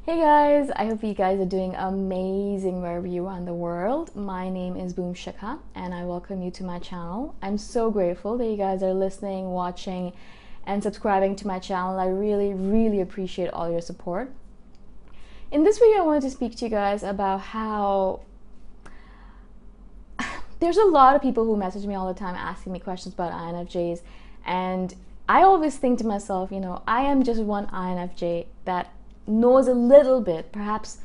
Hey guys, I hope you guys are doing amazing wherever you are in the world. My name is Shikha and I welcome you to my channel. I'm so grateful that you guys are listening, watching, and subscribing to my channel. I really appreciate all your support. In this video, I wanted to speak to you guys about how there's a lot of people who message me all the time asking me questions about INFJs, and I always think to myself, I am just one INFJ that knows a little bit, perhaps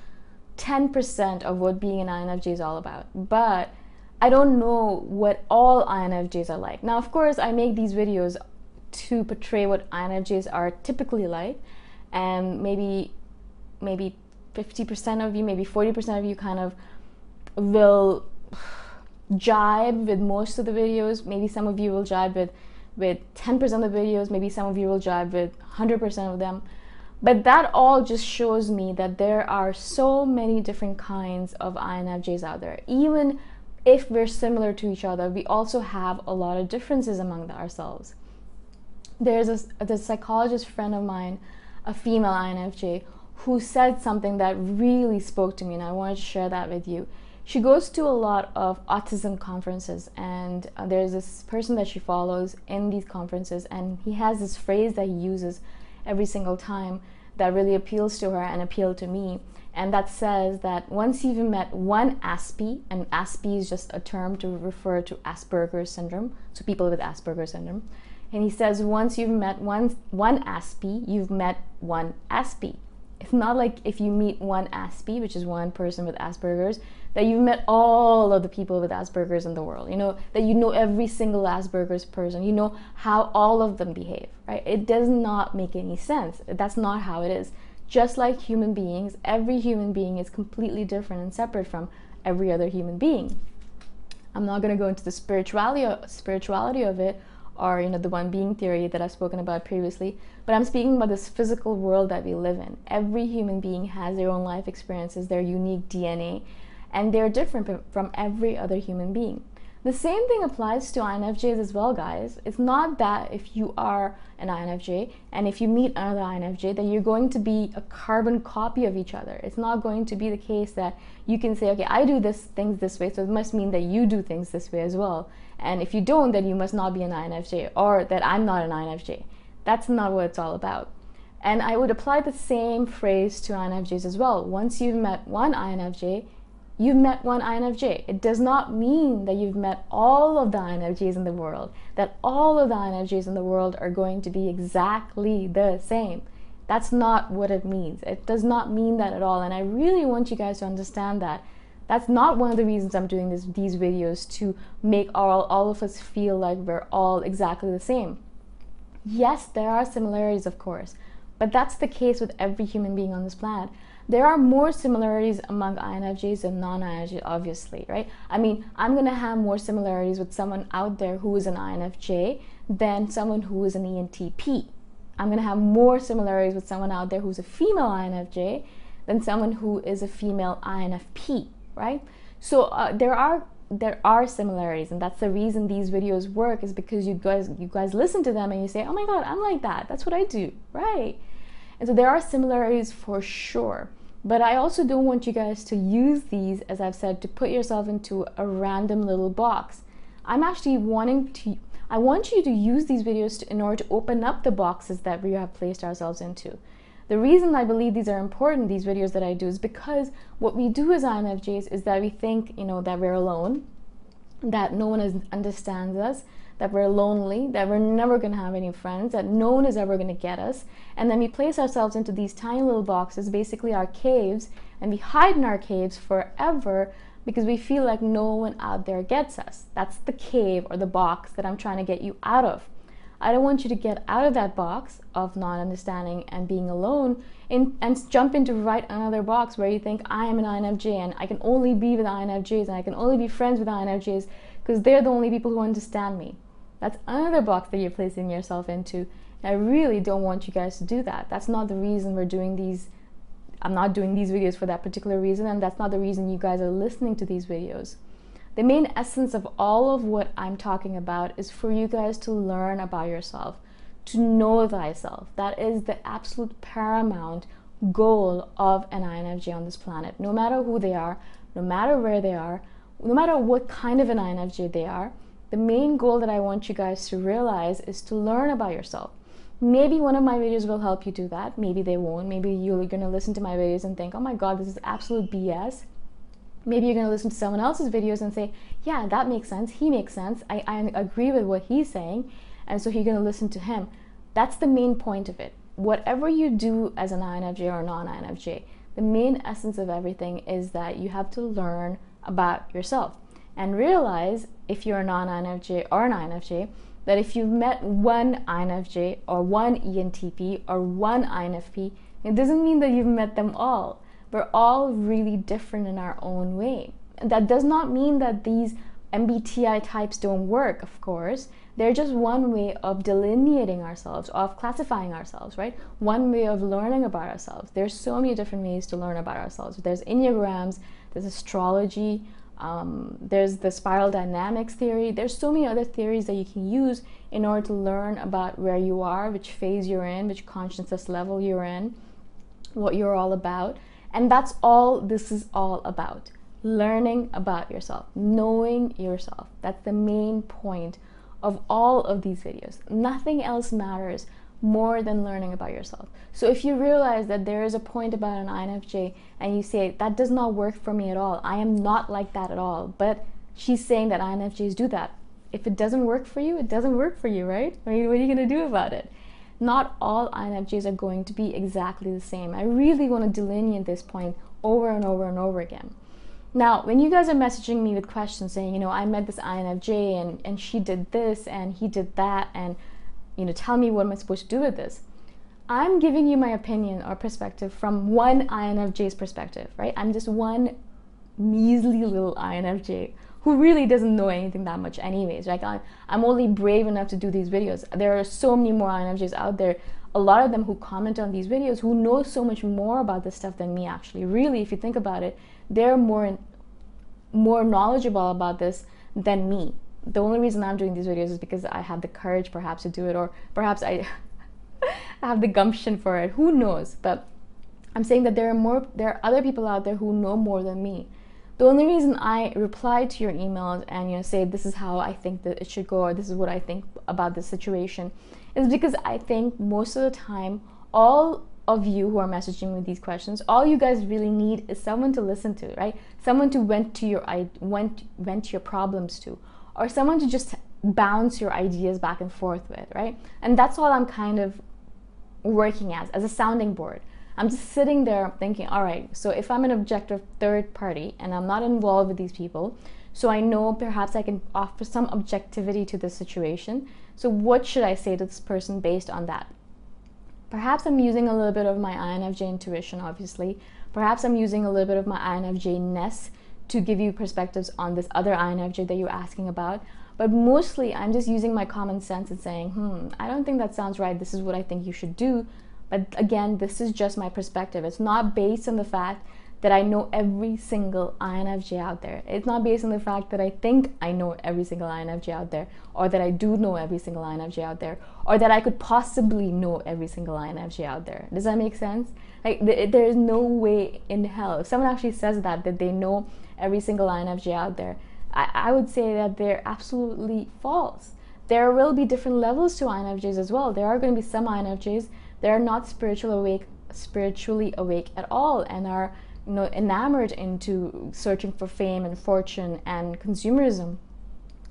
10% of what being an INFJ is all about, but I don't know what all INFJs are like. Now, of course, I make these videos to portray what INFJs are typically like, and maybe 50% of you, maybe 40% of you kind of will jibe with most of the videos. Maybe some of you will jibe with 10% of the videos, maybe some of you will jibe with 100% of them. But that all just shows me that there are so many different kinds of INFJs out there. Even if we're similar to each other, we also have a lot of differences among ourselves. There's a psychologist friend of mine, a female INFJ, who said something that really spoke to me, and I wanted to share that with you. She goes to a lot of autism conferences, and there's this person that she follows in these conferences, and he has this phrase that he uses every single time that really appeals to her and appealed to me, and that says that once you've met one ASPE, and ASPE is just a term to refer to Asperger's syndrome, so people with Asperger's syndrome, and he says once you've met one ASPE, you've met one ASPE. It's not like if you meet one ASPE, which is one person with Asperger's, that you've met all of the people with Asperger's in the world, that you know every single Asperger's person, you know how all of them behave, right? It does not make any sense. That's not how it is. Just like human beings, every human being is completely different and separate from every other human being. I'm not going to go into the spirituality of it, or the one being theory that I've spoken about previously, but I'm speaking about this physical world that we live in. Every human being has their own life experiences, their unique DNA, and they're different from every other human being. The same thing applies to INFJs as well, guys. It's not that if you are an INFJ and if you meet another INFJ that you're going to be a carbon copy of each other. It's not going to be the case that you can say, okay, I do things this way, so it must mean that you do things this way as well. And if you don't, then you must not be an INFJ, or that I'm not an INFJ. That's not what it's all about. And I would apply the same phrase to INFJs as well. Once you've met one INFJ, you've met one INFJ. It does not mean that you've met all of the INFJs in the world, that all of the INFJs in the world are going to be exactly the same. That's not what it means. It does not mean that at all. And I really want you guys to understand that. That's not one of the reasons I'm doing these videos, to make all of us feel like we're all exactly the same. Yes, there are similarities, of course, but that's the case with every human being on this planet. There are more similarities among INFJs than non-INFJs, obviously, right? I mean, I'm going to have more similarities with someone out there who is an INFJ than someone who is an ENTP. I'm going to have more similarities with someone out there who's a female INFJ than someone who is a female INFP, right? So there are similarities, and that's the reason these videos work, is because you guys listen to them and you say, oh my God, I'm like that. That's what I do, right? And so there are similarities for sure, but I also don't want you guys to use these, as I've said, to put yourself into a random little box. I want you to use these videos in order to open up the boxes that we have placed ourselves into. The reason I believe these are important, these videos that I do, is because what we do as INFJs is that we think, that we're alone, that no one understands us, that we're lonely, that we're never going to have any friends, that no one is ever going to get us. And then we place ourselves into these tiny little boxes, basically our caves, and we hide in our caves forever because we feel like no one out there gets us. That's the cave or the box that I'm trying to get you out of. I don't want you to get out of that box of not understanding and being alone and jump into right another box where you think, I am an INFJ and I can only be with INFJs and I can only be friends with INFJs because they're the only people who understand me. That's another box that you're placing yourself into. And I really don't want you guys to do that. That's not the reason we're doing these. I'm not doing these videos for that particular reason, and that's not the reason you guys are listening to these videos. The main essence of all of what I'm talking about is for you guys to learn about yourself, to know thyself. That is the absolute paramount goal of an INFJ on this planet, no matter who they are, no matter where they are, no matter what kind of an INFJ they are. The main goal that I want you guys to realize is to learn about yourself. Maybe one of my videos will help you do that. Maybe they won't. Maybe you're going to listen to my videos and think, oh my God, this is absolute BS. Maybe you're going to listen to someone else's videos and say, yeah, that makes sense. He makes sense. I agree with what he's saying. And so you're going to listen to him. That's the main point of it. Whatever you do as an INFJ or non-INFJ, the main essence of everything is that you have to learn about yourself and realize, if you're a non-INFJ or an INFJ, that if you've met one INFJ or one ENTP or one INFP, it doesn't mean that you've met them all. We're all really different in our own way. That does not mean that these MBTI types don't work, of course. They're just one way of delineating ourselves, of classifying ourselves, right? One way of learning about ourselves. There's so many different ways to learn about ourselves. There's Enneagrams, there's astrology, there's the spiral dynamics theory. There's so many other theories that you can use in order to learn about where you are, which phase you're in, which consciousness level you're in, what you're all about. And that's all this is all about. Learning about yourself, knowing yourself. That's the main point of all of these videos. Nothing else matters more than learning about yourself. So if you realize that there is a point about an INFJ and you say, that does not work for me at all, I am not like that at all, but she's saying that INFJs do that. If it doesn't work for you, it doesn't work for you, right? I mean, what are you going to do about it? Not all INFJs are going to be exactly the same. I really want to delineate this point over and over and over again. Now, when you guys are messaging me with questions saying, I met this INFJ and she did this and he did that, and tell me what am I supposed to do with this? I'm giving you my opinion or perspective from one INFJ's perspective, right? I'm just one measly little INFJ who really doesn't know anything that much anyways, right? I'm only brave enough to do these videos. There are so many more INFJs out there, a lot of them who comment on these videos, who know so much more about this stuff than me actually. Really, if you think about it, they're more knowledgeable about this than me. The only reason I'm doing these videos is because I have the courage perhaps to do it, or perhaps I have the gumption for it. Who knows? But I'm saying that there are other people out there who know more than me. The only reason I reply to your emails and say this is how I think that it should go, or this is what I think about this situation, is because I think most of the time, all of you who are messaging with these questions, all you guys really need is someone to listen to, right? Someone to vent your problems to, or someone to just bounce your ideas back and forth with, right? And that's all I'm kind of working as a sounding board. I'm just sitting there thinking, all right, so if I'm an objective third party and I'm not involved with these people, so I know perhaps I can offer some objectivity to this situation. So what should I say to this person based on that? Perhaps I'm using a little bit of my INFJ intuition, obviously. Perhaps I'm using a little bit of my INFJ-ness to give you perspectives on this other INFJ that you're asking about. But mostly I'm just using my common sense and saying, I don't think that sounds right. This is what I think you should do. But again, this is just my perspective. It's not based on the fact that I know every single INFJ out there. It's not based on the fact that I think I know every single INFJ out there, or that I do know every single INFJ out there, or that I could possibly know every single INFJ out there. Does that make sense? Like, there is no way in hell. If someone actually says that they know every single INFJ out there, I would say that they're absolutely false. There will be different levels to INFJs as well. There are going to be some INFJs that are not spiritually awake at all, and are enamored into searching for fame and fortune and consumerism.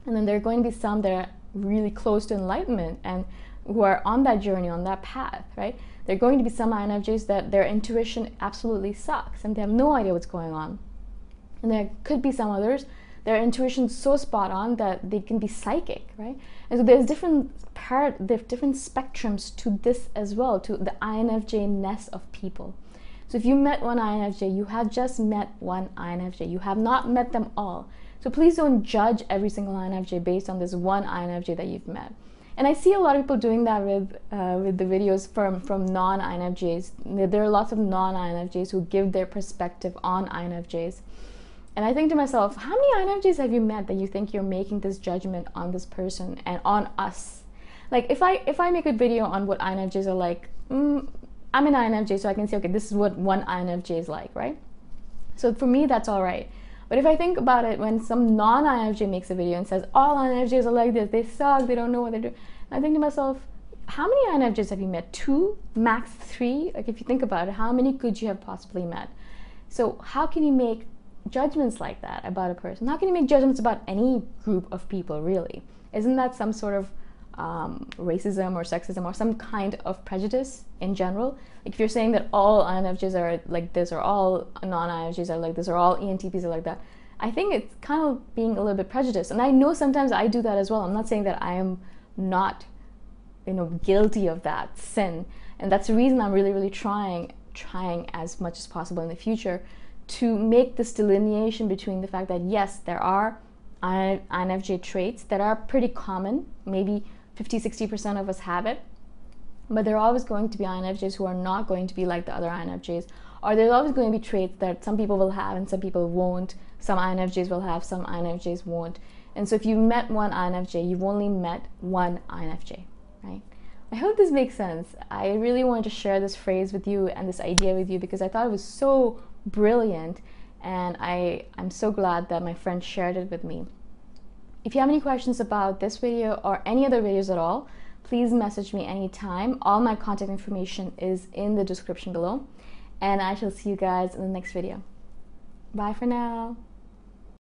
And then there are going to be some that are really close to enlightenment and who are on that journey, on that path, right? There are going to be some INFJs that their intuition absolutely sucks and they have no idea what's going on. And there could be some others, their intuition's so spot on that they can be psychic, right? And so there's different spectrums to this as well, to the INFJ-ness of people. So if you met one INFJ, you have just met one INFJ. You have not met them all. So please don't judge every single INFJ based on this one INFJ that you've met. And I see a lot of people doing that with the videos from non-INFJs. There are lots of non-INFJs who give their perspective on INFJs. And I think to myself, how many INFJs have you met that you think you're making this judgment on this person and on us? Like, if I make a video on what INFJs are like, I'm an INFJ, so I can say, okay, this is what one INFJ is like, right? So for me, that's all right. But if I think about it, when some non-INFJ makes a video and says, all INFJs are like this, they suck, they don't know what they're doing, I think to myself, how many INFJs have you met? 2, max 3? Like, if you think about it, how many could you have possibly met? So how can you make judgments like that about a person? How can you make judgments about any group of people, really? Isn't that some sort of racism or sexism or some kind of prejudice in general? Like, if you're saying that all INFJs are like this, or all non-INFJs are like this, or all ENTPs are like that, I think it's kind of being a little bit prejudiced. And I know sometimes I do that as well. I'm not saying that I am not, guilty of that sin. And that's the reason I'm really trying as much as possible in the future to make this delineation between the fact that yes, there are INFJ traits that are pretty common, maybe 50-60% of us have it, but there are always going to be INFJs who are not going to be like the other INFJs, or there's always going to be traits that some people will have and some people won't. Some INFJs will have, some INFJs won't. And so if you met one INFJ, you've only met one INFJ, right? I hope this makes sense. I really wanted to share this phrase with you and this idea with you because I thought it was so brilliant, and I'm so glad that my friend shared it with me. If you have any questions about this video or any other videos at all, please message me anytime. All my contact information is in the description below, and I shall see you guys in the next video. Bye for now.